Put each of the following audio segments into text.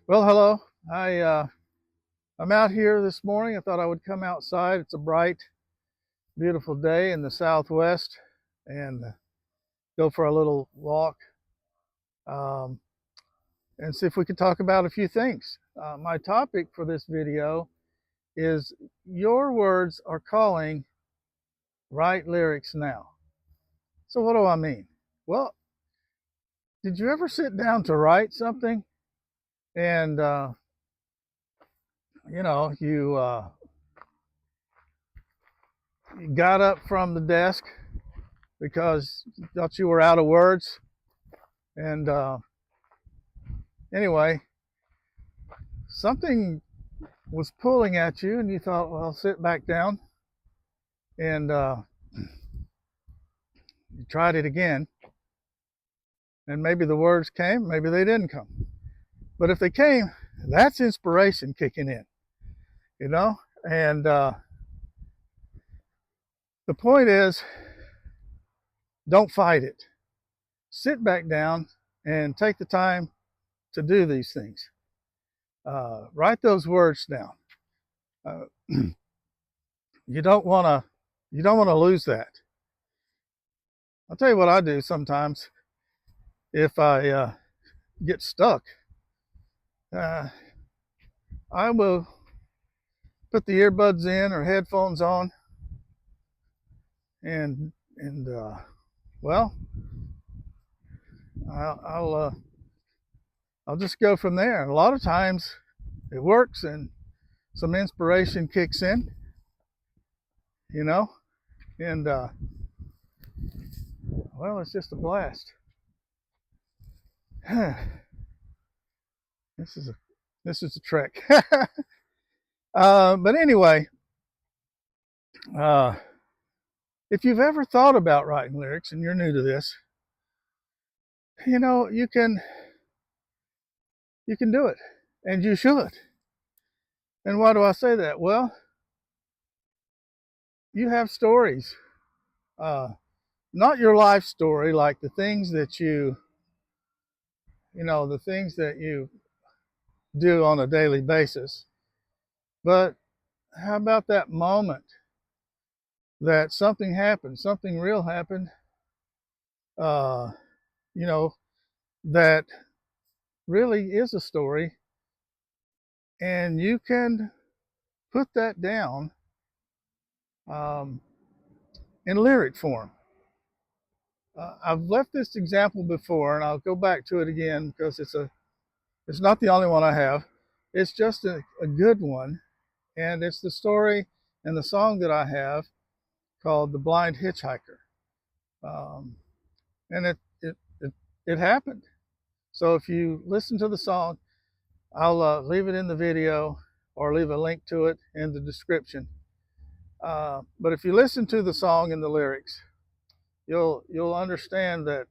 Well, hello. I'm out here this morning. I thought I would come outside. It's a bright, beautiful day in the Southwest, and go for a little walk um, and see if we could talk about a few things. My topic for this video is your words are calling. Write lyrics now. So what do I mean? Well, did you ever sit down to write something and you got up from the desk because you thought you were out of words. And anyway, something was pulling at you, and you thought, well, I'll sit back down. And you tried it again. And maybe the words came, maybe they didn't come. But if they came, that's inspiration kicking in, you know? And the point is, don't fight it. Sit back down and take the time to do these things. Write those words down. You don't want to lose that. I'll tell you what I do sometimes if I get stuck. I will put the earbuds in or headphones on, and well, I'll just go from there. A lot of times it works, and some inspiration kicks in, and well, it's just a blast. This is a trek. But anyway, if you've ever thought about writing lyrics and you're new to this, you can do it, and you should. And why do I say that? Well, you have stories, not your life story, like the things that the things that you do on a daily basis, but how about that moment that something happened, something real happened, that really is a story, and you can put that down in lyric form. I've left this example before, and I'll go back to it again because it's not the only one I have. It's just a good one, and it's the story and the song that I have called "The Blind Hitchhiker," and it happened. So if you listen to the song, I'll leave it in the video or leave a link to it in the description. But if you listen to the song and the lyrics, you'll understand that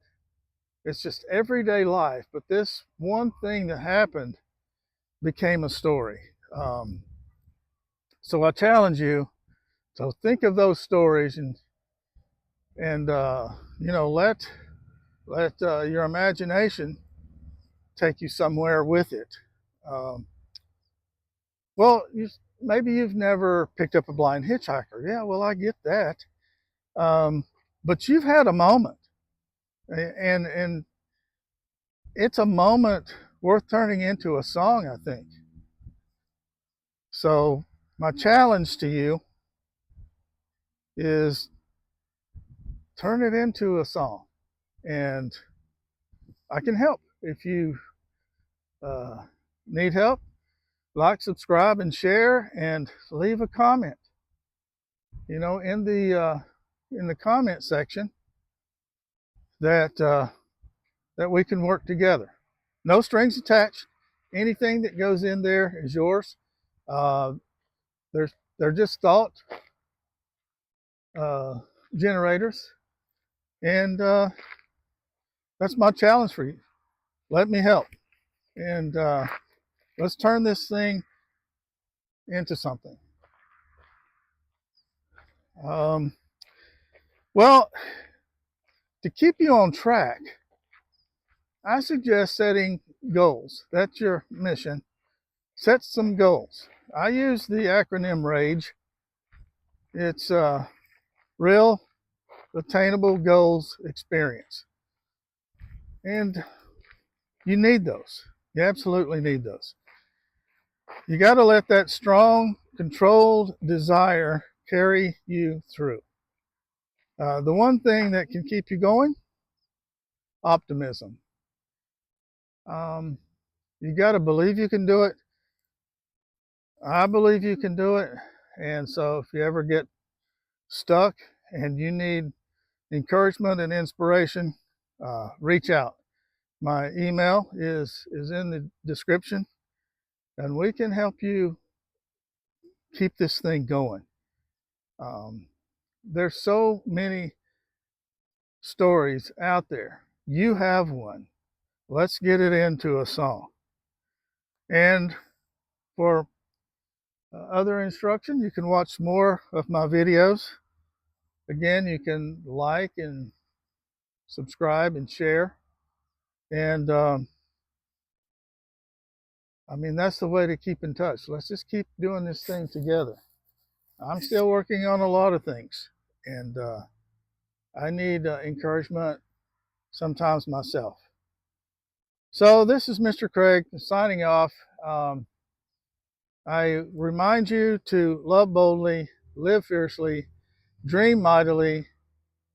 it's just everyday life, but this one thing that happened became a story. So I challenge you to think of those stories and let your imagination take you somewhere with it. Well, maybe you've never picked up a blind hitchhiker. Yeah, well, I get that. But you've had a moment, and it's a moment worth turning into a song, I think. So my challenge to you is turn it into a song, and I can help. If you need help, like, subscribe, and share, and leave a comment. In the comment section that we can work together. No strings attached. Anything that goes in there is yours. They're just thought generators, and that's my challenge for you. Let me help, and let's turn this thing into something. Well, to keep you on track, I suggest setting goals. That's your mission. Set some goals. I use the acronym RAGE. It's Real Attainable Goals Experience. And you need those. You absolutely need those. You got to let that strong, controlled desire carry you through. The one thing that can keep you going, optimism. You got to believe you can do it. I believe you can do it. And so if you ever get stuck and you need encouragement and inspiration, reach out. My email is in the description, and we can help you keep this thing going. There's so many stories out there. You have one. Let's get it into a song. And for other instruction, you can watch more of my videos. Again, you can like and subscribe and share. And I mean, that's the way to keep in touch. Let's just keep doing this thing together. I'm still working on a lot of things, and I need encouragement sometimes myself. So this is Mr. Craig signing off. I remind you to love boldly, live fiercely, dream mightily,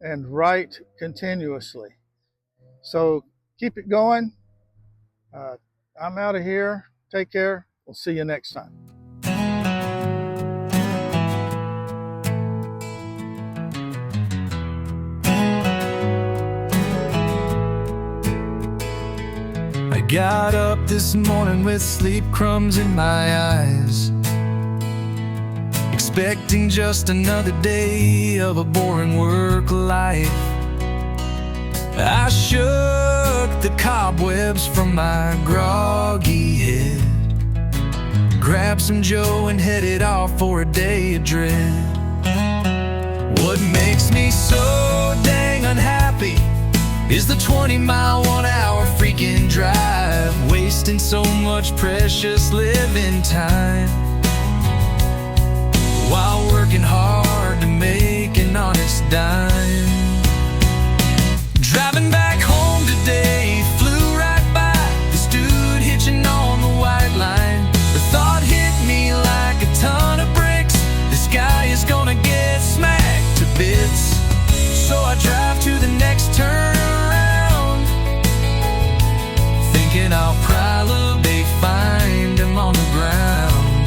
and write continuously. So keep it going. I'm out of here. Take care. We'll see you next time. I got up this morning with sleep crumbs in my eyes, expecting just another day of a boring work life. I shook the cobwebs from my groggy head, grabbed some Joe and headed off for a day of dread. What makes me so dang unhappy is the 20-mile, 1-hour freaking drive, wasting so much precious living time while working hard to make an honest dime. Driving back home today, flew right by this dude hitching on the white line. The thought hit me like a ton of bricks, this guy is gonna get smacked to bits. So I drive to the next turn around, thinking I'll probably find him on the ground.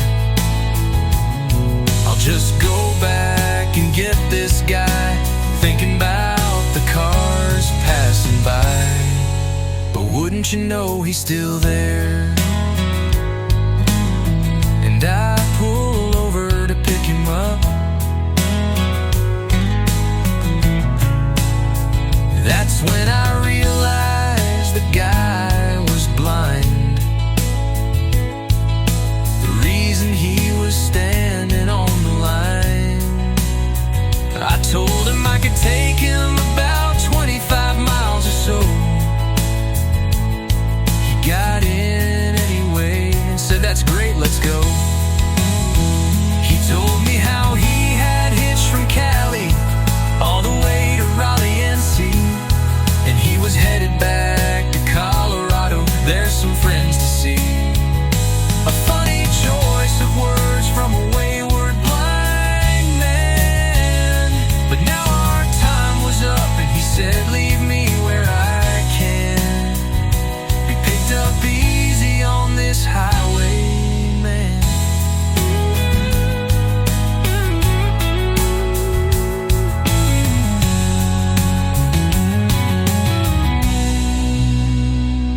I'll just go back and get this guy, thinking about the cars passing by. But wouldn't you know he's still there, and I pull over to pick him up. That's when I realized the guy was blind. The reason he was standing on the line. I told him I could take him about 25 miles or so. He got in anyway and said, "That's great, let's go." He told me how he had hitched from Cali all the way to Raleigh, NC, and he was headed back to Colorado. There's some friends to see. A funny choice of words from a wayward blind man. But now our time was up and he said, "Leave me where I can be picked up easy on this highway, man."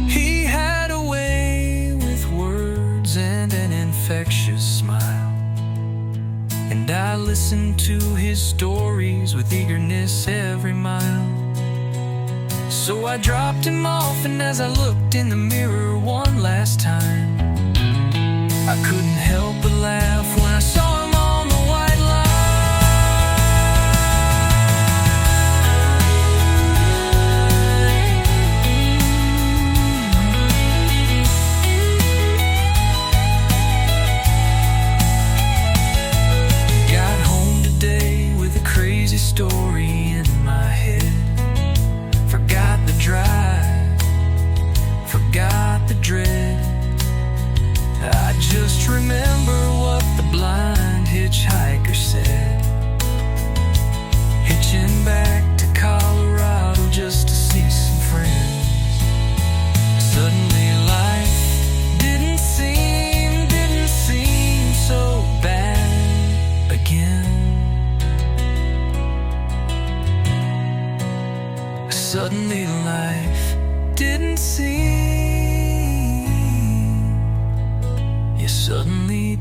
He had a way with words and an infectious smile, and I listened to his stories with eagerness every mile. So I dropped him off, and as I looked in the mirror one last time, I couldn't help but laugh when I saw him on the white line.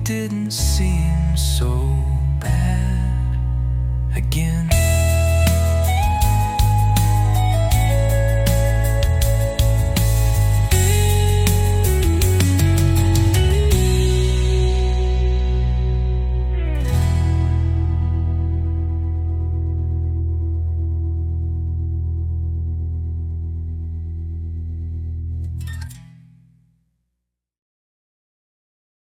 didn't seem so bad again.